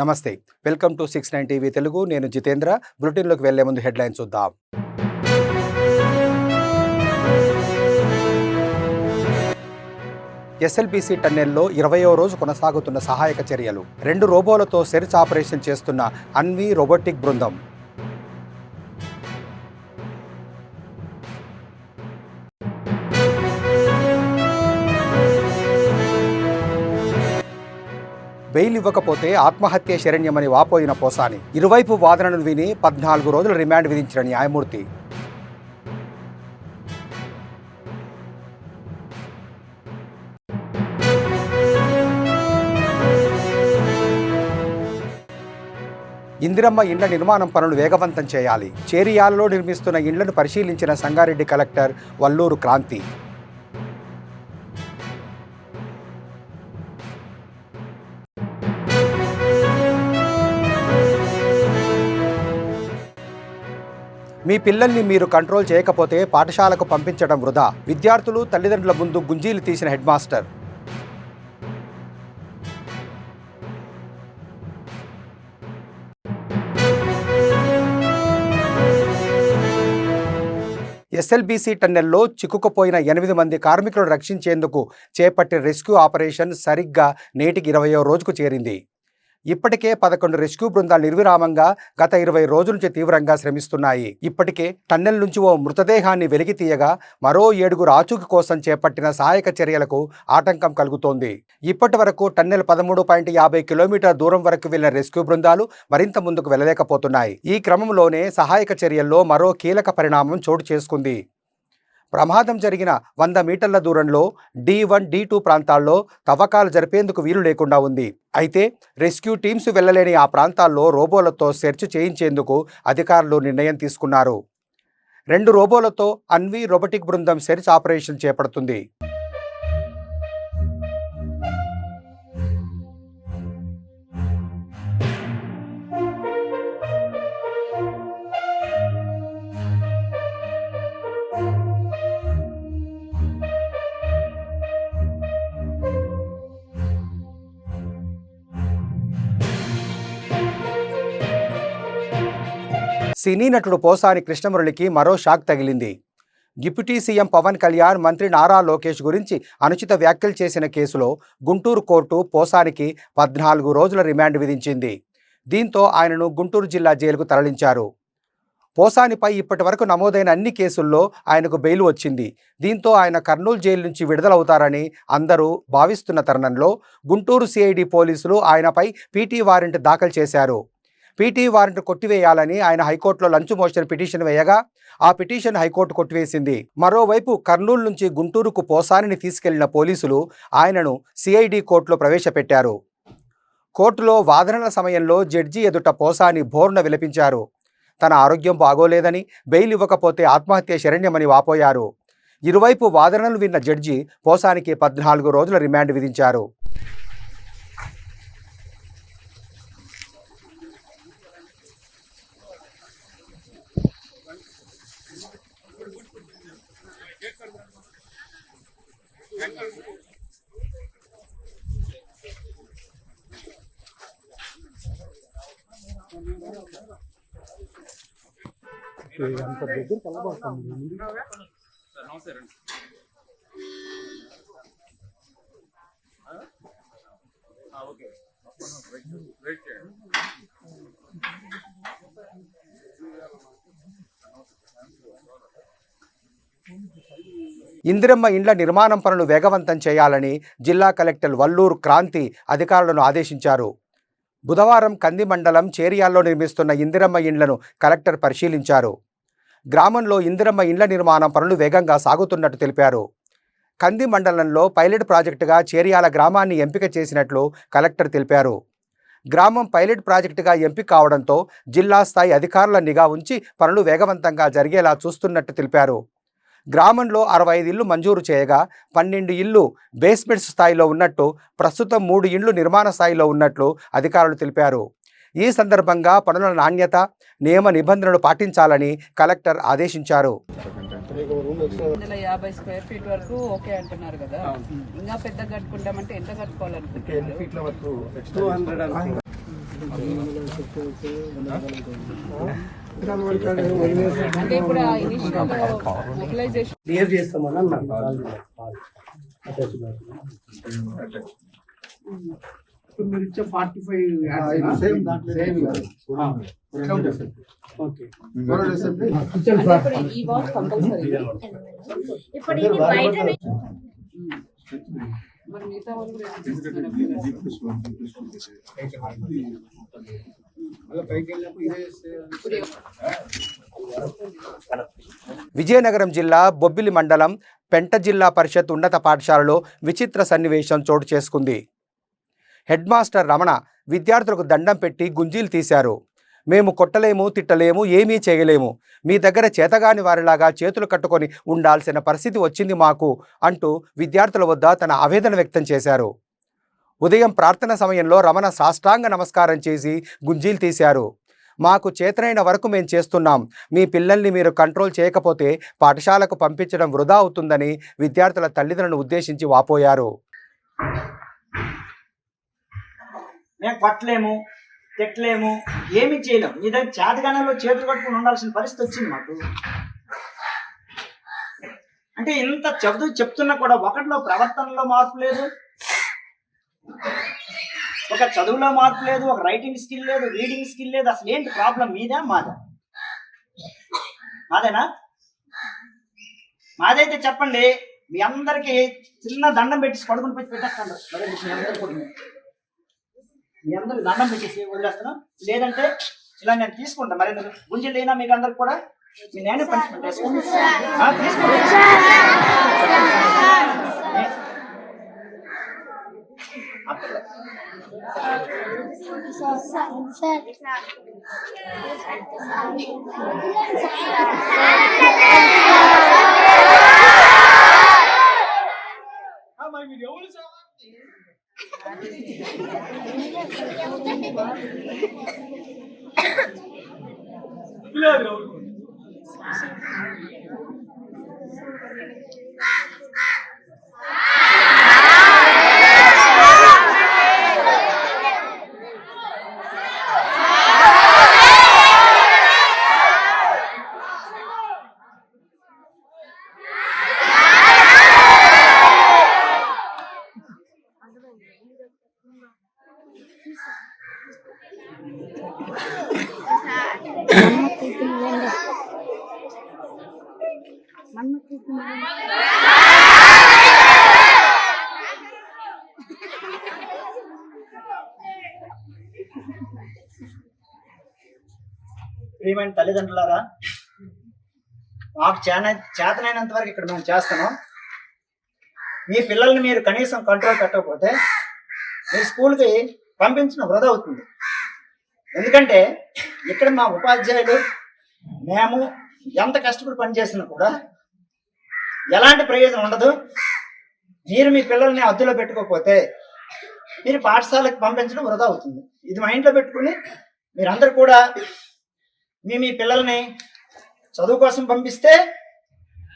నమస్తే, welcome to 69 TV Telugu. నేను జితేంద్ర. బులెటిన్లోకి వెళ్లే ముందు హెడ్లైన్స్ చూద్దాం. ఎస్ఎల్బీసీ టన్నెల్లో 20వ రోజు కొనసాగుతున్న సహాయక చర్యలు. 2 రోబోలతో సెర్చ్ ఆపరేషన్ చేస్తున్న అన్వి రోబోటిక్ బృందం. బెయిల్ ఇవ్వకపోతే ఆత్మహత్య శరణ్యమని వాపోయిన పోసాని. ఇరువైపు వాదనను విని 14 రోజుల రిమాండ్ విధించిన న్యాయమూర్తి. ఇందిరమ్మ ఇండ్ల నిర్మాణం పనులు వేగవంతం చేయాలి. చేరియాలలో నిర్మిస్తున్న ఇండ్లను పరిశీలించిన సంగారెడ్డి కలెక్టర్ వల్లూరు క్రాంతి. మీ పిల్లల్ని మీరు కంట్రోల్ చేయకపోతే పాఠశాలకు పంపించడం వృధా. విద్యార్థులు తల్లిదండ్రుల ముందు గుంజీలు తీసిన హెడ్ మాస్టర్. ఎస్ఎల్బీసీ టన్నెల్లో చిక్కుకుపోయిన 8 మంది కార్మికులను రక్షించేందుకు చేపట్టిన రెస్క్యూ ఆపరేషన్ సరిగ్గా నేటికి 20వ రోజుకు చేరింది. ఇప్పటికే 11 రెస్క్యూ బృందాలు నిర్విరామంగా గత 20 రోజుల నుంచి తీవ్రంగా శ్రమిస్తున్నాయి. ఇప్పటికే టన్నెల్ నుంచి ఓ మృతదేహాన్ని వెలికి తీయగా మరో 7 ఆచూకీ కోసం చేపట్టిన సహాయక చర్యలకు ఆటంకం కలుగుతోంది. ఇప్పటి వరకు టన్నెల్ 13.50 కిలోమీటర్ల దూరం వరకు వెళ్లిన రెస్క్యూ బృందాలు మరింత ముందుకు వెళ్లలేకపోతున్నాయి. ఈ క్రమంలోనే సహాయక చర్యల్లో మరో కీలక పరిణామం చోటు చేసుకుంది. ప్రమాదం జరిగిన 100 మీటర్ల దూరంలో D1, D2 ప్రాంతాల్లో తవ్వకాలు జరిపేందుకు వీలు లేకుండా ఉంది. అయితే రెస్క్యూ టీమ్స్ వెళ్లలేని ఆ ప్రాంతాల్లో రోబోలతో సెర్చ్ చేయించేందుకు అధికారులు నిర్ణయం తీసుకున్నారు. 2 రోబోలతో అన్వి రోబోటిక్ బృందం సెర్చ్ ఆపరేషన్ చేపడుతుంది. సినీ నటుడు పోసాని కృష్ణమురళికి మరో షాక్ తగిలింది. డిప్యూటీ సీఎం పవన్ కళ్యాణ్, మంత్రి నారా లోకేష్ గురించి అనుచిత వ్యాఖ్యలు చేసిన కేసులో గుంటూరు కోర్టు పోసానికి 14 రోజుల రిమాండ్ విధించింది. దీంతో ఆయనను గుంటూరు జిల్లా జైలుకు తరలించారు. పోసానిపై ఇప్పటి వరకు నమోదైన అన్ని కేసుల్లో ఆయనకు బెయిల్ వచ్చింది. దీంతో ఆయన కర్నూలు జైలు నుంచి విడుదలవుతారని అందరూ భావిస్తున్న తరుణంలో గుంటూరు సిఐడి పోలీసులు ఆయనపై పీటీ వారెంట్ దాఖలు చేశారు. పీటీ వారెంట్ కొట్టివేయాలని ఆయన హైకోర్టులో లంచ్ మోషన్ పిటిషన్ వేయగా ఆ పిటిషన్ హైకోర్టు కొట్టివేసింది. మరోవైపు కర్నూలు నుంచి గుంటూరుకు పోసానిని తీసుకెళ్లిన పోలీసులు ఆయనను సిఐడి కోర్టులో ప్రవేశపెట్టారు. కోర్టులో వాదనల సమయంలో జడ్జి ఎదుట పోసాని బోర్న విలపించారు. తన ఆరోగ్యం బాగోలేదని, బెయిల్ ఇవ్వకపోతే ఆత్మహత్య శరణ్యమని వాపోయారు. ఇరువైపు వాదనలు విన్న జడ్జి పోసానికి 14 రోజుల రిమాండ్ విధించారు. ఇందిరమ్మ ఇండ్ల నిర్మాణం పనులు వేగవంతం చేయాలని జిల్లా కలెక్టర్ వల్లూరు క్రాంతి అధికారులను ఆదేశించారు. బుధవారం కంది మండలం చేరియాల్లో నిర్మిస్తున్న ఇందిరమ్మ ఇండ్లను కలెక్టర్ పరిశీలించారు. గ్రామంలో ఇందిరమ్మ ఇండ్ల నిర్మాణం పనులు వేగంగా సాగుతున్నట్టు తెలిపారు. కంది మండలంలో పైలట్ ప్రాజెక్టుగా చేరియాల గ్రామాన్ని ఎంపిక చేసినట్లు కలెక్టర్ తెలిపారు. గ్రామం పైలట్ ప్రాజెక్టుగా ఎంపిక కావడంతో జిల్లా స్థాయి అధికారుల నిఘా ఉంచి పనులు వేగవంతంగా జరిగేలా చూస్తున్నట్టు తెలిపారు. గ్రామంలో 65 ఇళ్లు మంజూరు చేయగా 12 ఇళ్లు బేస్మెంట్స్ స్థాయిలో ఉన్నట్టు, ప్రస్తుతం 3 ఇండ్లు నిర్మాణ స్థాయిలో ఉన్నట్లు అధికారులు తెలిపారు. ఈ సందర్భంగా పనుల నాణ్యత, నియమ నిబంధనలు పాటించాలని కలెక్టర్ ఆదేశించారు. 150 స్క్వేర్ ఫీట్ వరకు ఓకే అంటున్నారు కదా, ఇంకా పెద్ద కట్టుకుంటామంటే ఎంత కట్టుకోవాలనుకుంటున్నారు? అంటే ఇప్పుడు ఇనిషియల్ మొబిలైజేషన్ క్లియర్ చేస్తామని మీరు ఇచ్చే 45 సేమ్ ఓకే ఈ వాచ్ కంపల్సరీ ఇప్పుడు ఇది బయట మరి మిగతా వాళ్ళు కూడా ఏం చేస్తున్నారు? విజయనగరం జిల్లా బొబ్బిలి మండలం పెంట జిల్లా పరిషత్ ఉన్నత పాఠశాలలో విచిత్ర సన్నివేశం చోటు చేసుకుంది. హెడ్ మాస్టర్ రమణ విద్యార్థులకు దండం పెట్టి గుంజీలు తీశారు. మేము కొట్టలేము, తిట్టలేము, ఏమీ చేయలేము, మీ దగ్గర చేతగాని వారిలాగా చేతులు కట్టుకొని ఉండాల్సిన పరిస్థితి వచ్చింది మాకు అంటూ విద్యార్థుల వద్ద తన ఆవేదన వ్యక్తం చేశారు. ఉదయం ప్రార్థన సమయంలో రమణ సాష్టాంగ నమస్కారం చేసి గుంజీలు తీశారు. మాకు చేతనైన వరకు మేము చేస్తున్నాం, మీ పిల్లల్ని మీరు కంట్రోల్ చేయకపోతే పాఠశాలకు పంపించడం వృధా అవుతుందని విద్యార్థుల తల్లిదండ్రులను ఉద్దేశించి వాపోయారు. మేము కొట్టలేము, తిట్టలేము, ఏమి చేయలేము, మీ దగ్గర చేతగానేలో చేతులు కట్టుకుని ఉండాల్సిన పరిస్థితి వచ్చింది మాకు. అంటే ఇంత చెప్తున్నా కూడా ఒకటిలో ప్రవర్తనలో మార్పు లేదు, ఒక చదువులో మార్పు లేదు, ఒక రైటింగ్ స్కిల్ లేదు, రీడింగ్ స్కిల్ లేదు. అసలు ఏంటి ప్రాబ్లం? మీదా మాదా? మాదేనా? మాదైతే చెప్పండి. మీ అందరికి చిన్న దండం పెట్టి పడుకుని పెట్టి పెట్టేస్తాను. మీ అందరికి దండం పెట్టేసి వదిలేస్తున్నాం. లేదంటే ఇలా నేను తీసుకుంటా. మరి గుంజలు అయినా మీకు అందరికి కూడా మీ నేనే పనిష్మెంట్ వేసుకుంటా. ప్రియమైన తల్లిదండ్రులారా, మాకు చేతనైనంత వరకు ఇక్కడ మేము చేస్తున్నాం. మీ పిల్లల్ని మీరు కనీసం కంట్రోల్ పెట్టకపోతే మీరు స్కూల్కి పంపించడం వృధా అవుతుంది. ఎందుకంటే ఇక్కడ మా ఉపాధ్యాయులు మేము ఎంత కష్టపడి పనిచేసినా కూడా ఎలాంటి ప్రయోజనం ఉండదు. మీరు మీ పిల్లల్ని అద్దులో పెట్టుకోకపోతే మీరు పాఠశాలకు పంపించడం వృధా అవుతుంది. ఇది మైండ్లో పెట్టుకుని మీరందరూ కూడా మీ పిల్లల్ని చదువు కోసం పంపిస్తే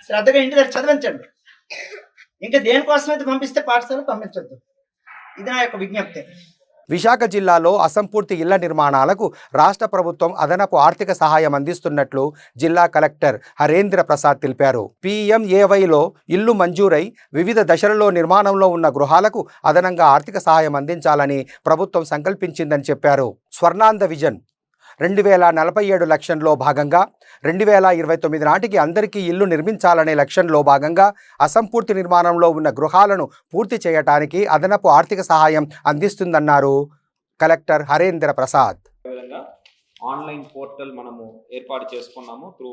శ్రద్ధగా ఇంటి దగ్గర చదివించండి. ఇంకా దేనికోసం అయితే పంపిస్తే పాఠశాలకు పంపించద్దు. ఇది నా యొక్క విజ్ఞప్తి. విశాఖ జిల్లాలో అసంపూర్తి ఇళ్ల నిర్మాణాలకు రాష్ట్ర ప్రభుత్వం అదనపు ఆర్థిక సహాయం అందిస్తున్నట్లు జిల్లా కలెక్టర్ హరేంద్ర ప్రసాద్ తెలిపారు. PMAYలో ఇల్లు మంజూరై వివిధ దశలలో నిర్మాణంలో ఉన్న గృహాలకు అదనంగా ఆర్థిక సహాయం అందించాలని ప్రభుత్వం సంకల్పించిందని చెప్పారు. స్వర్ణాంధ విజన్ 2047 లక్ష్యంలో భాగంగా 2029 నాటికి అందరికీ ఇల్లు నిర్మించాలనే లక్ష్యంలో భాగంగా అసంపూర్తి నిర్మాణంలో ఉన్న గృహాలను పూర్తి చేయడానికి అదనపు ఆర్థిక సహాయం అందిస్తుందన్నారు collector Harendra Prasad. Online portal మనము ఏర్పాటు చేసుకున్నాము త్రూ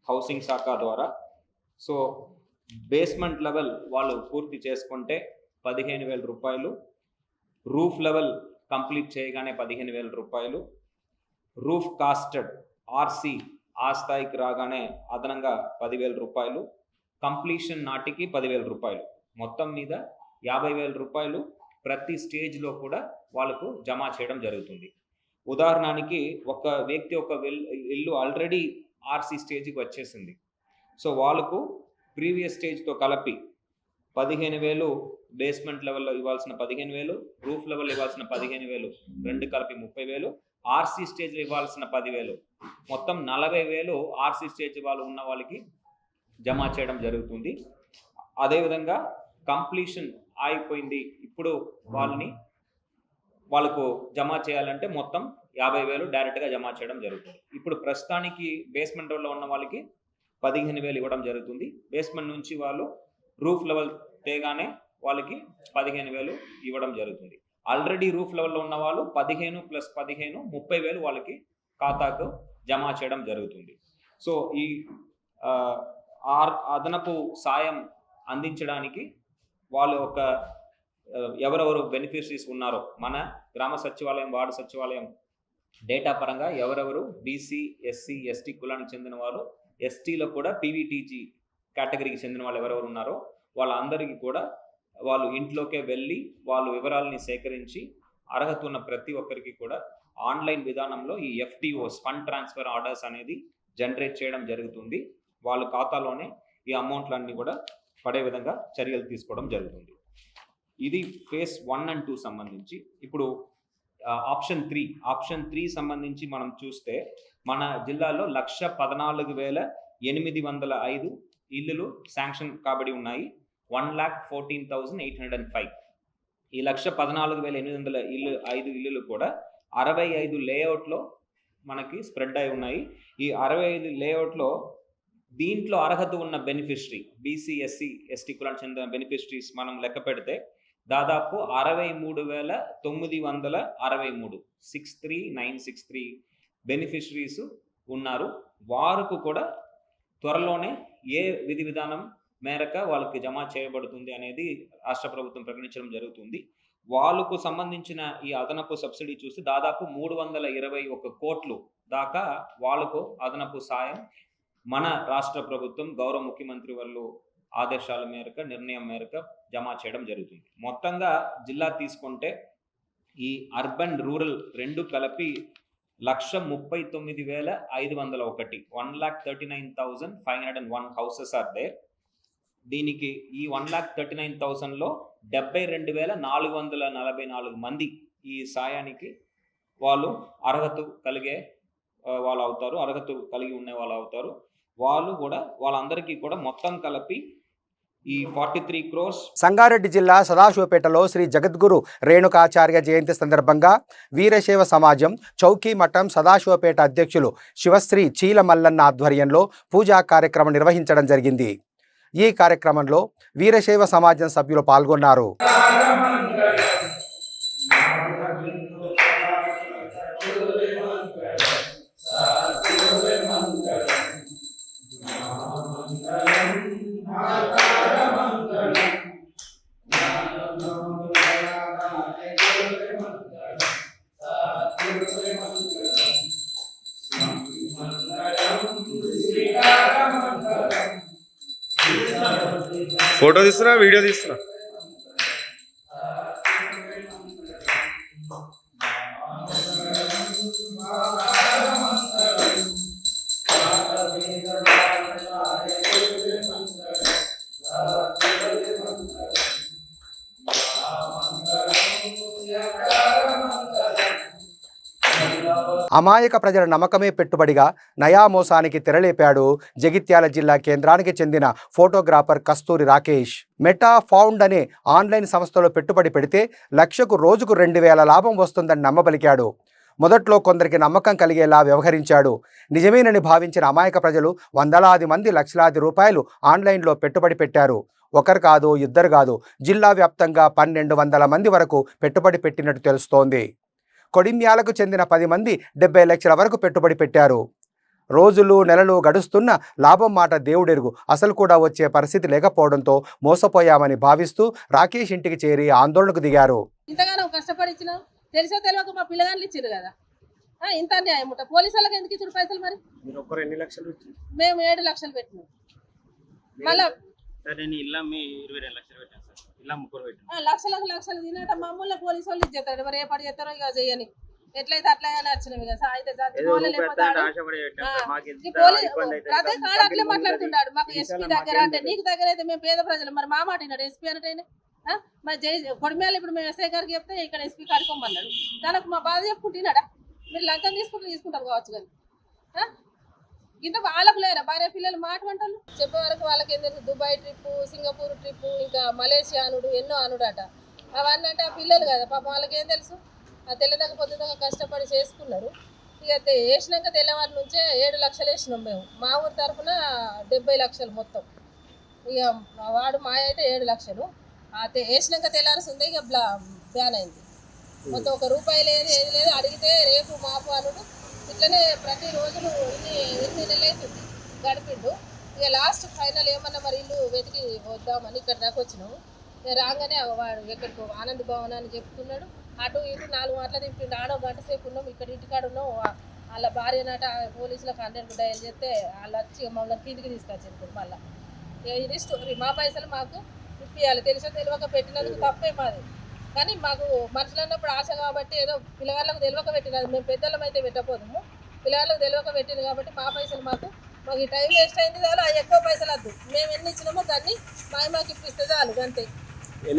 హౌసింగ్ శాఖ ద్వారా. సో బేస్మెంట్ లెవెల్ వాళ్ళు పూర్తి చేసుకుంటే 15,000 రూపాయలు, రూఫ్ లెవెల్ కంప్లీట్ చేయగానే 15,000 రూపాయలు, రూఫ్ కాస్టెడ్ RC ఆ స్థాయికి రాగానే అదనంగా 10,000 రూపాయలు, కంప్లీషన్ నాటికి 10,000 రూపాయలు, మొత్తం మీద 50,000 రూపాయలు ప్రతి స్టేజ్లో కూడా వాళ్ళకు జమ చేయడం జరుగుతుంది. ఉదాహరణకి ఒక వ్యక్తి ఒక ఇల్లు ఆల్రెడీ RC స్టేజ్కి వచ్చేసింది. సో వాళ్ళకు ప్రీవియస్ స్టేజ్తో కలిపి 15,000 బేస్మెంట్ లెవెల్లో ఇవ్వాల్సిన 15,000, రూఫ్ లెవెల్ ఇవ్వాల్సిన 15,000, రెండు కలిపి 30,000, ఆర్సీ స్టేజ్లో ఇవ్వాల్సిన 10,000, మొత్తం 40,000 ఆర్సీ స్టేజ్ వాళ్ళు ఉన్న వాళ్ళకి జమ చేయడం జరుగుతుంది. అదేవిధంగా కంప్లీషన్ అయిపోయింది, ఇప్పుడు వాళ్ళకు జమ చేయాలంటే మొత్తం 50,000 డైరెక్ట్గా జమ చేయడం జరుగుతుంది. ఇప్పుడు ప్రస్తుతానికి బేస్మెంట్ లెవెల్లో ఉన్న వాళ్ళకి 15,000 ఇవ్వడం జరుగుతుంది. బేస్మెంట్ నుంచి వాళ్ళు రూఫ్ లెవెల్ తేగానే వాళ్ళకి 15,000 ఇవ్వడం జరుగుతుంది. ఆల్రెడీ రూఫ్ లెవెల్లో ఉన్న వాళ్ళు 15 + 15 30,000 వాళ్ళకి ఖాతాకు జమ చేయడం జరుగుతుంది. సో ఈ అదనపు సాయం అందించడానికి వాళ్ళు ఎవరెవరు బెనిఫిషరీస్ ఉన్నారో మన గ్రామ సచివాలయం, వార్డు సచివాలయం డేటా పరంగా ఎవరెవరు బీసీ, ఎస్సీ, ఎస్టీ కులానికి చెందిన వాళ్ళు, ఎస్టీలో కూడా పీవీటీజీ కేటగిరీకి చెందిన వాళ్ళు ఎవరెవరు ఉన్నారో వాళ్ళందరికీ కూడా వాళ్ళు ఇంట్లోకే వెళ్ళి వాళ్ళు వివరాలని సేకరించి అర్హత ఉన్న ప్రతి ఒక్కరికి కూడా ఆన్లైన్ విధానంలో ఈ ఎఫ్టీఓస్ ఫండ్ ట్రాన్స్ఫర్ ఆర్డర్స్ అనేది జనరేట్ చేయడం జరుగుతుంది. వాళ్ళ ఖాతాలోనే ఈ అమౌంట్లన్నీ కూడా పడే విధంగా చర్యలు తీసుకోవడం జరుగుతుంది. ఇది ఫేజ్ 1 and 2 సంబంధించి. ఇప్పుడు ఆప్షన్ 3 సంబంధించి మనం చూస్తే మన జిల్లాలో 1,14,805 ఇల్లులు శాంక్షన్ కాబడి ఉన్నాయి. 1,14,805. ఈ 1,14,805 ఇల్లులు కూడా 65 లేఅవుట్లో మనకి స్ప్రెడ్ అయి ఉన్నాయి. ఈ 65 లేఅవుట్లో దీంట్లో అర్హత ఉన్న బెనిఫిషరీ బీసీ, ఎస్సీ, ఎస్టీ కులానికి చెందిన బెనిఫిషరీస్ మనం లెక్క పెడితే దాదాపు 63,963 63963 బెనిఫిషరీస్ ఉన్నారు. వారికి కూడా త్వరలోనే ఏ విధి విధానం మేరకు వాళ్ళకి జమ చేయబడుతుంది అనేది రాష్ట్ర ప్రభుత్వం ప్రకటించడం జరుగుతుంది. వాళ్ళకు సంబంధించిన ఈ అదనపు సబ్సిడీ చూసి దాదాపు 321 కోట్లు దాకా వాళ్ళకు అదనపు సాయం మన రాష్ట్ర ప్రభుత్వం గౌరవ ముఖ్యమంత్రి వాళ్ళు ఆదేశాల మేరకు, నిర్ణయం మేరకు జమ చేయడం జరుగుతుంది. మొత్తంగా జిల్లా తీసుకుంటే ఈ అర్బన్ రూరల్ రెండు కలిపి 1,39,501 1,39,501 హౌసెస్ ఆర్ దేర్. దీనికి ఈ 1,39,000లో 72,444 మంది ఈ సాయానికి వాళ్ళు అర్హత కలిగే వాళ్ళు అవుతారు, అర్హత కలిగి ఉండే వాళ్ళు అవుతారు. వాళ్ళు కూడా వాళ్ళందరికీ కూడా మొత్తం కలిపి ఈ 43 crores. సంగారెడ్డి జిల్లా సదాశివపేటలో శ్రీ జగద్గురు రేణుకాచార్య జయంతి సందర్భంగా వీరశైవ సమాజం చౌకీ మఠం సదాశివపేట అధ్యక్షులు శివశ్రీ చీల మల్లన్న ఆధ్వర్యంలో పూజా కార్యక్రమం నిర్వహించడం జరిగింది. ఈ కార్యక్రమంలో వీరశైవ సమాజం సభ్యులు పాల్గొన్నారు. ఫోటో తీస్తున్నా, వీడియో తీస్తున్నా. అమాయక ప్రజల నమ్మకమే పెట్టుబడిగా నయా మోసానికి తెరలేపాడు జగిత్యాల జిల్లా కేంద్రానికి చెందిన ఫోటోగ్రాఫర్ కస్తూరి రాకేష్. మెటా ఫౌండ్ అనే ఆన్లైన్ సంస్థలో పెట్టుబడి పెడితే లక్షకు రోజుకు 2,000 లాభం వస్తుందని నమ్మబలికాడు. మొదట్లో కొందరికి నమ్మకం కలిగేలా వ్యవహరించాడు. నిజమేనని భావించిన అమాయక ప్రజలు వందలాది మంది లక్షలాది రూపాయలు ఆన్లైన్లో పెట్టుబడి పెట్టారు. ఒకరు కాదు, ఇద్దరు కాదు, జిల్లా వ్యాప్తంగా 1,200 మంది వరకు పెట్టుబడి పెట్టినట్టు తెలుస్తోంది. కొడిమ్యాలకు చెందిన 10 మంది 70 లక్షల వరకు పెట్టుబడి పెట్టారు. రోజులు నెలలు గడుస్తున్న లాభం మాట దేవుడెరుగు, అసలు కూడా వచ్చే పరిస్థితి లేకపోవడంతో మోసపోయామని భావిస్తూ రాకేష్ ఇంటికి చేరి ఆందోళనకు దిగారు. ఇంతగానో కష్టపడిచ్చినా తెలిసో తెలియక మా పిల్లగాళ్ళు ఇచ్చారు కదా, ఇంత అన్యాయం ఉంటా. పోలీసు వాళ్ళకి ఎందుకు ఇచ్చారు పైసలు? మరి మీరు ఒక్కరు ఎన్ని లక్షలు పెట్టారు? మేము 7 లక్షలు పెట్టినాం. మళ్ళా సరే నేను ఇల్లా మీ 22 లక్షలు పెట్టాను సార్. ఇలా ముగ్గురు పెట్టాను. లక్షలకు లక్షలు తినట మామూలు పోలీసు వాళ్ళు ఇచ్చేస్తాడు. మరి ఏ పని చేస్తారో ఇక చేయని ఎట్లయితే అట్లా వచ్చినవి కదా అయితే ఏదో చచ్చిపోలే రూపాయి లేకపోతే వస్తుందంటే ఆడు- ఆశపడి పెట్టాం ఆ, సార్. మాకు ఈ ఇంత పోలీస్ ఇబ్బంది అయితే ప్రతి కాడ అట్లే కంపెనీ మాట్లాడుతున్నాడు. మాకు ఈ ఎస్పీ విషయంలో దగ్గర మాకేం అంటే తెలియదు. నీకు దగ్గర అయితే మేము పేద ప్రజలు, మరి మా మాట విన్నాడు ఎస్పీ అంటే మరి కొడిమేళ ఇప్పుడు మేము ఎస్ఐ గారికి చెప్తే ఇక్కడ ఎస్పీ కాడుకోమన్నాడు. తనకు మా బాధ చెప్పుకుంటున్నాడా? మీరు లంచం తీసుకుంటారు కావచ్చు కానీ ఇంత వాళ్ళకు లేరా భార్య పిల్లలు మాట వంటలు చెప్పే వరకు వాళ్ళకి ఏం తెలుసు? దుబాయ్ ట్రిప్పు, సింగపూర్ ట్రిప్పు, ఇంకా మలేషియా అనుడు, ఎన్నో అనుడట. అవన్నీ అంటే ఆ పిల్లలు కదా పాపం, వాళ్ళకి ఏం తెలుసు? ఆ తెల్లదాకా పొద్దుదాకా కష్టపడి చేసుకున్నారు. ఇక వేసినాక తెల్లవారి నుంచే 7 లక్షలు వేసినాం మేము. మా ఊరి తరఫున 70 లక్షలు మొత్తం. ఇక వాడు మా అయితే 7 లక్షలు. వేసినాక తెల్లారుస్తుంది ఇక బ్యాన్ అయింది మొత్తం. 1 రూపాయి లేదు, ఏది లేదు. అడిగితే రేపు మాపు అనుడు ఇట్లనే ప్రతి రోజులు ఎన్ని నెలలు అవుతుంది గడిపిండు. ఇక లాస్ట్ ఫైనల్ ఏమన్నా మరి ఇల్లు వెతికి వద్దామని ఇక్కడ దాకా వచ్చినాము. ఇక రాగానే వాడు ఎక్కడికో ఆనంద్ భవన్ అని చెప్తున్నాడు. అటు ఇటు 4 మాటలు తిప్పిండు. ఆడో గంట సేపు ఉన్నాం, ఇక్కడ ఇంటికాడ ఉన్నాం. వాళ్ళ భార్య నాట పోలీసులకు 100 డయల్ చేస్తే వాళ్ళు వచ్చి మమ్మల్ని కిందికి తీసుకొచ్చారు. మళ్ళీ ఇది స్టోరీ. మా పైసలు మాకు ఇప్పియాలి. తెలిసో తెలియక పెట్టినందుకు తప్పే మాది. కానీ మాకు మనుషులు అన్నప్పుడు ఆశ కాబట్టి ఏదో పిల్లగాళ్ళకు తెలియక పెట్టినది. మేము పెద్దలం అయితే పెట్టకపోదాము, పిల్లగాళ్ళకు తెలియక పెట్టింది కాబట్టి మా పైసలు మాకు ఈ టైం వేస్ట్ అయింది చాలు. అవి ఎక్కువ పైసలు వద్దు, మేము ఎన్ని ఇచ్చినామో దాన్ని మాకు ఇప్పిస్తే చాలు అంతే.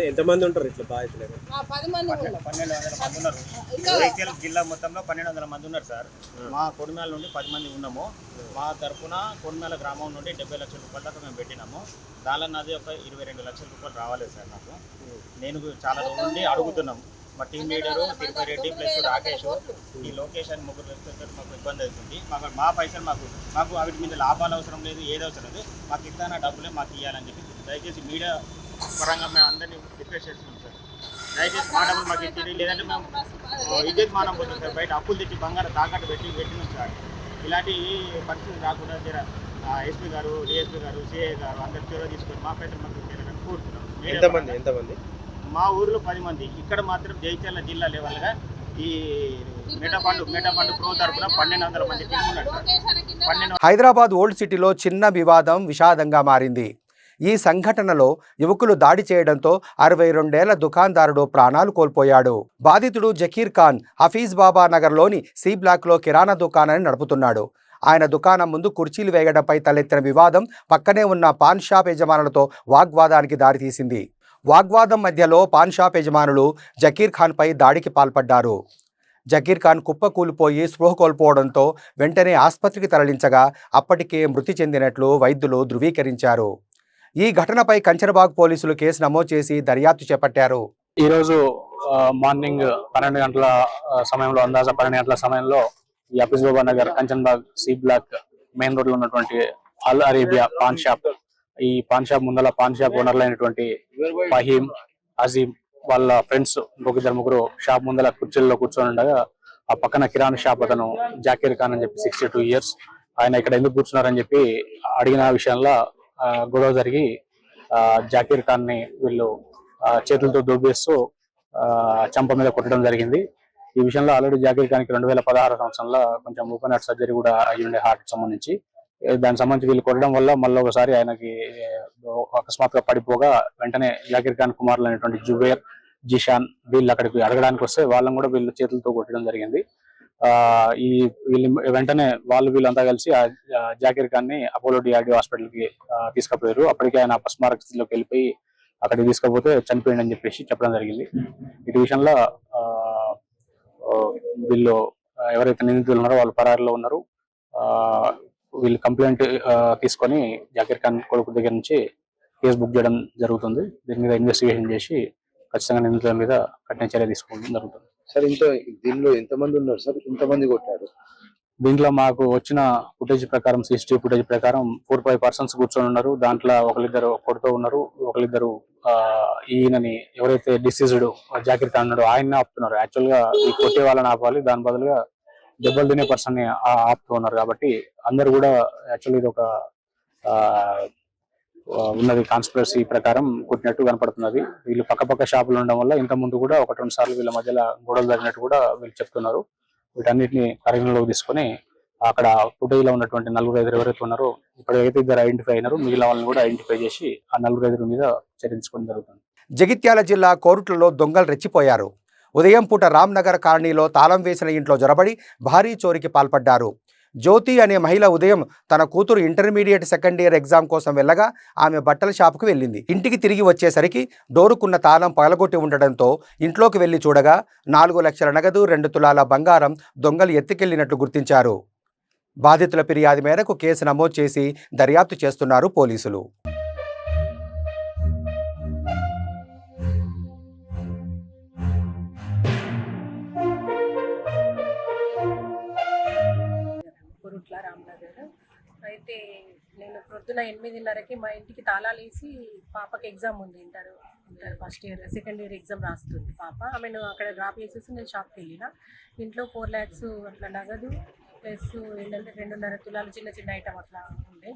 ఎంతమంది ఉంటారు ఇట్లా బాధితులు? 10 మంది ఉన్నాం. 1200 మంది ఉన్నారు. ఇంకా జగిత్యాల జిల్లా మొత్తంలో 1200 మంది ఉన్నారు సార్. మా కొడిమేల నుండి 10 మంది ఉన్నాము. మా తరఫున కొడిమేల గ్రామం నుండి 70 లక్షల రూపాయల దాకా మేము పెట్టినాము. దానిలో నాది ఒక 22 లక్షల రూపాయలు రావాలి సార్ నాకు. నేను చాలా రోజుల నుండి అడుగుతున్నాం. మా team leader Tirupati Reddy plus Rakesh, ఈ లోకేష్ అని 3 వ్యక్తులతో మాకు ఇబ్బంది అవుతుంది. మా పైసలు మాకు వాటి మీద లాభాలు అవసరం లేదు, ఏది అవసరం లేదు. మాకు ఇస్తాన డబ్బులే మాకు ఇవ్వాలని చెప్పి దయచేసి మీడియా పరంగా మేము అందరినీ రిక్వెస్ట్ చేస్తున్నాం సార్. దయచేసి మా డబ్బులు మాకు ఇచ్చేది, లేదంటే మేము ఇదే మానం పోతుంది సార్. బయట అప్పులు తెచ్చి బంగారం తాకట్టు పెట్టినాం సార్. ఇలాంటి పరిస్థితులు రాకుండా జర ఎస్పీ గారు, డిఎస్పీ గారు, సిఐ గారు అందరు చొరవ తీసుకొని మా పైసలు మాకు ఇచ్చేయాలని కోరుతున్నాం. ఎంతమంది? మా ఊర్లో 10 మంది. ఇక్కడ మాత్రం జగిత్యాల జిల్లా లెవెల్గా ఈ మేటపండు ప్రో తరపున 1200 మంది టీం ఉన్నారు సార్. 1200 హైదరాబాద్ ఓల్డ్ సిటీలో చిన్న వివాదం విషాదంగా మారింది. ఈ సంఘటనలో యువకులు దాడి చేయడంతో 62 ఏళ్ల దుకాందారుడు ప్రాణాలు కోల్పోయాడు. బాధితుడు జకీర్ ఖాన్ హఫీజ్ బాబా నగర్లోని సి బ్లాక్లో కిరాణా దుకాణాన్ని నడుపుతున్నాడు. ఆయన దుకాణం ముందు కుర్చీలు వేయడంపై తలెత్తిన వివాదం పక్కనే ఉన్న పాన్ షాప్ యజమానులతో వాగ్వాదానికి దారితీసింది. వాగ్వాదం మధ్యలో పాన్ షాప్ యజమానులు జకీర్ ఖాన్పై దాడికి పాల్పడ్డారు. జకీర్ ఖాన్ కుప్పకూలిపోయి స్పృహ కోల్పోవడంతో వెంటనే ఆసుపత్రికి తరలించగా అప్పటికే మృతి చెందినట్లు వైద్యులు ధృవీకరించారు. ఈ ఘటనపై కంచరబాగ్ పోలీసులు కేసు నమోదు చేసి దర్యాప్తు చేపట్టారు. ఈరోజు మార్నింగ్ 12 గంటల సమయంలో, అందాజ 12 గంటల సమయంలో ఈ Hafeez Baba Nagar Kanchanbagh C block main road లో ఉన్నటువంటి అల్ అరేబియా పాన్ షాప్, ఈ పాన్ షాప్ ముందల పాన్ షాప్ ఓనర్లు అయినటువంటి ఫహీం, అజీం వాళ్ళ ఫ్రెండ్స్ ఇంకొక 2-3 షాప్ ముందల కుర్చీల్లో కూర్చొని ఉండగా ఆ పక్కన కిరాణా షాప్ అతను జాకీర్ ఖాన్ అని చెప్పి 62 years ఆయన ఇక్కడ ఎందుకు కూర్చున్నారని చెప్పి అడిగిన విషయంలో గొడవ జరిగి జాకీర్ ఖాన్ ని వీళ్ళు చేతులతో దొబ్బేస్తూ చంప మీద కొట్టడం జరిగింది. ఈ విషయంలో ఆల్రెడీ జాకీర్ ఖాన్ కి 2016 సంవత్సరంలో కొంచెం ఓపెన్ హార్ట్ సర్జరీ కూడా అయ్యుండే హార్ట్ సంబంధించి. దానికి సంబంధించి వీళ్ళు కొట్టడం వల్ల మళ్ళీ ఒకసారి ఆయనకి అకస్మాత్తుగా పడిపోగా వెంటనే జాకీర్ ఖాన్ కుమారులు అనేటువంటి జుబేర్, జిషాన్ వీళ్ళు అక్కడికి అడగడానికి వస్తే వాళ్ళని కూడా వీళ్ళు చేతులతో కొట్టడం జరిగింది. వీళ్ళు వెంటనే వీళ్ళంతా కలిసి జాకీర్ ఖాన్ ని అపోలో డిఆర్డీ హాస్పిటల్ కి తీసుకుపోయారు. అప్పటికే ఆయన అపస్మారక స్థితిలోకి వెళ్ళిపోయి అక్కడికి తీసుకపోతే చనిపోయింది అని చెప్పేసి చెప్పడం జరిగింది. ఇటు విషయంలో వీళ్ళు ఎవరైతే నిందితులు ఉన్నారో వాళ్ళు పరారీలో ఉన్నారు. వీళ్ళు కంప్లైంట్ తీసుకొని జాకీర్ ఖాన్ కొడుకు దగ్గర నుంచి కేసు బుక్ చేయడం జరుగుతుంది. దీని మీద ఇన్వెస్టిగేషన్ చేసి ఖచ్చితంగా నిందితుల మీద కఠిన చర్య తీసుకోవడం జరుగుతుంది. సార్ దీనిలో ఎంతమంది ఉన్నారు సార్? ఎంతమంది కొట్టారు? దీంట్లో మాకు వచ్చిన ఫుటేజ్ ప్రకారం, CCTV ఫుటేజ్ ప్రకారం 4-5 persons కూర్చొని ఉన్నారు. దాంట్లో ఒకరిద్దరు కొడుతూ ఉన్నారు, ఒకరిద్దరు ఈయనని ఎవరైతే డిసీజ్డ్ జాకీర్ ఖాన్ ఉన్నాడో ఆయన్ని ఆపుతున్నారు. యాక్చువల్ గా ఈ కొట్టే వాళ్ళని ఆపాలి, దాని బదులుగా దెబ్బలు తినే పర్సన్ ని ఆపుతూ ఉన్నారు. కాబట్టి అందరు కూడా యాక్చువల్లీ ఇది ఒక ఉన్నది కాన్స్పిరసీ ప్రకారం కొట్టినట్టు కనపడుతున్నది. వీళ్ళు పక్క షాపులు ఉండడం వల్ల ఇంత ముందు కూడా 1-2 సార్లు వీళ్ళ మధ్యలో గొడవలు జరిగినట్టు కూడా వీళ్ళు చెప్తున్నారు. వీటన్నిటిని పరిగణలోకి తీసుకొని అక్కడ ఫుటేజ్ లో ఉన్నటువంటి 4-5 ఎవరైతే ఉన్నారో ఇప్పటికైతే 2 ఐడెంటిఫై అయినారు. మిగిలిన వాళ్ళని కూడా ఐడెంటిఫై చేసి ఆ 4-5 మీద చర్య తీసుకోవడం జరుగుతుంది. జగిత్యాల జిల్లా కోరుట్లలో దొంగలు రెచ్చిపోయారు. ఉదయం పూట రామ్నగర్ కాలనీలో తాళం వేసిన ఇంట్లో జొరబడి భారీ చోరీకి పాల్పడ్డారు. జ్యోతి అనే మహిళ ఉదయం తన కూతురు ఇంటర్మీడియట్ సెకండ్ ఇయర్ ఎగ్జామ్ కోసం వెళ్ళగా ఆమె బట్టల షాపుకు వెళ్ళింది. ఇంటికి తిరిగి వచ్చేసరికి డోరుకున్న తాళం పగలగొట్టి ఉండడంతో ఇంట్లోకి వెళ్లి చూడగా 4 లక్షల నగదు, 2 తులాల బంగారం దొంగలు ఎత్తుకెళ్లినట్లు గుర్తించారు. బాధితుల ఫిర్యాదు మేరకు కేసు నమోదు చేసి దర్యాప్తు చేస్తున్నారు పోలీసులు. కురుట్ల రామ్నగర్. అయితే నేను పొద్దున 8:30కి మా ఇంటికి తాళాలు వేసి పాపకి ఎగ్జామ్ ఉంది, inter first year second year exam రాస్తుంది పాప. ఆమెను అక్కడ డ్రాప్ చేసేసి నేను షాప్కి వెళ్ళిన. ఇంట్లో 4 lakhs అట్లా నగదు ప్లస్ ఏంటంటే 2.5 తులాలు చిన్న చిన్న ఐటమ్ అట్లా ఉండే.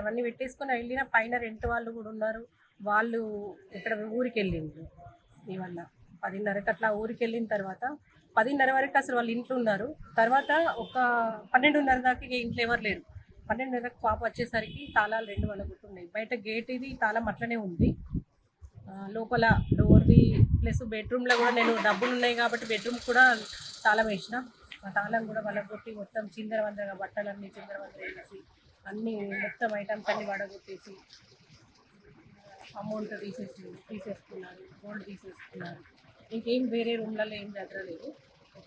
అవన్నీ పెట్టేసుకొని వెళ్ళిన. పైన రెంట్ వాళ్ళు కూడా ఉన్నారు. వాళ్ళు ఇక్కడ ఊరికి వెళ్ళిండ్రు. ఇవల్ల 10:30కి అట్లా ఊరికి వెళ్ళిన తర్వాత 10:30 వరకు అసలు వాళ్ళు ఇంట్లో ఉన్నారు. తర్వాత ఒక 12:30 దాకా ఇంట్లో ఎవరు లేరు. 12:30కి పాప వచ్చేసరికి తాళాలు 2 వలగొట్టున్నాయి. బయట గేట్ ఇది తాళం అట్లనే ఉంది. లోపల డోర్ది ప్లస్ బెడ్రూమ్లో కూడా నేను డబ్బులు ఉన్నాయి కాబట్టి బెడ్రూమ్ కూడా తాళం వేసిన. ఆ తాళం కూడా వలగొట్టి మొత్తం చిందరవందరగా బట్టలన్నీ చిందరవందర వేసి అన్నీ మొత్తం ఐటమ్స్ అన్నీ వడగొట్టేసి అమౌంట్ తీసేసుకున్నారు, గోల్డ్ తీసేసుకున్నారు. ఇంకేం వేరే రూమ్లలో ఏం జరగలేదు.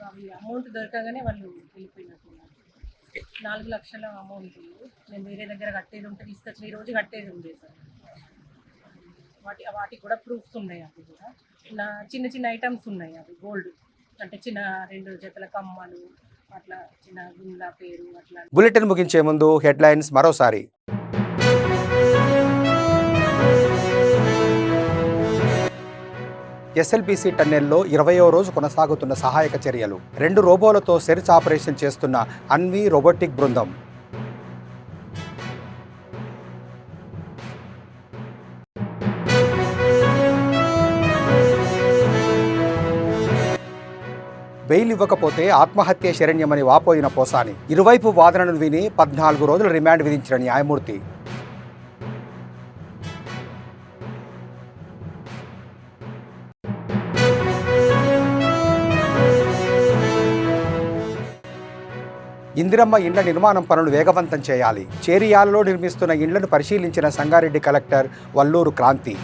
అవి అమౌంట్ దొరకగానే వాళ్ళు వెళ్ళిపోయినట్టున్నారు. 4 లక్షల అమౌంట్ నేను వేరే దగ్గర కట్టేది ఉంటే తీసుకొచ్చిన. ఈరోజు కట్టేది ఉంది సార్. వాటికి కూడా ప్రూఫ్స్ ఉన్నాయి. అవి కూడా నా చిన్న చిన్న ఐటమ్స్ ఉన్నాయి. అవి గోల్డ్ అంటే చిన్న 2 జతల కమ్మలు అట్లా చిన్న గుండ్ల పేరు అట్లా. బులెటిన్ ముగించే ముందు హెడ్లైన్స్ మరోసారి. ఎస్ఎల్బీసీ టన్నెల్లో 20వ రోజు కొనసాగుతున్న సహాయక చర్యలు. 2 రోబోలతో సెర్చ్ ఆపరేషన్ చేస్తున్న అన్వి రోబోటిక్ బృందం. బెయిల్ ఇవ్వకపోతే ఆత్మహత్య శరణ్యమని వాపోయిన పోసాని. ఇరువైపు వాదనను విని 14 రోజుల రిమాండ్ విధించిన న్యాయమూర్తి. ఇందిరమ్మ ఇండ్ల నిర్మాణం పనులు వేగవంతం చేయాలి. చేరియాలలో నిర్మిస్తున్న ఇండ్లను పరిశీలించిన సంగారెడ్డి కలెక్టర్ వల్లూరు క్రాంతి.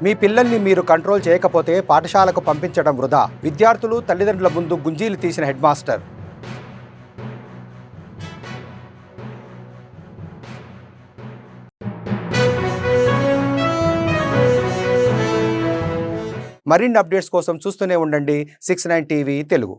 మీ పిల్లల్ని మీరు కంట్రోల్ చేయకపోతే పాఠశాలకు పంపించడం వృధా. విద్యార్థులు తల్లిదండ్రుల ముందు గుంజీలు తీసిన హెడ్ మాస్టర్. మరిన్ని అప్డేట్స్ కోసం చూస్తూనే ఉండండి 69 టీవీ తెలుగు.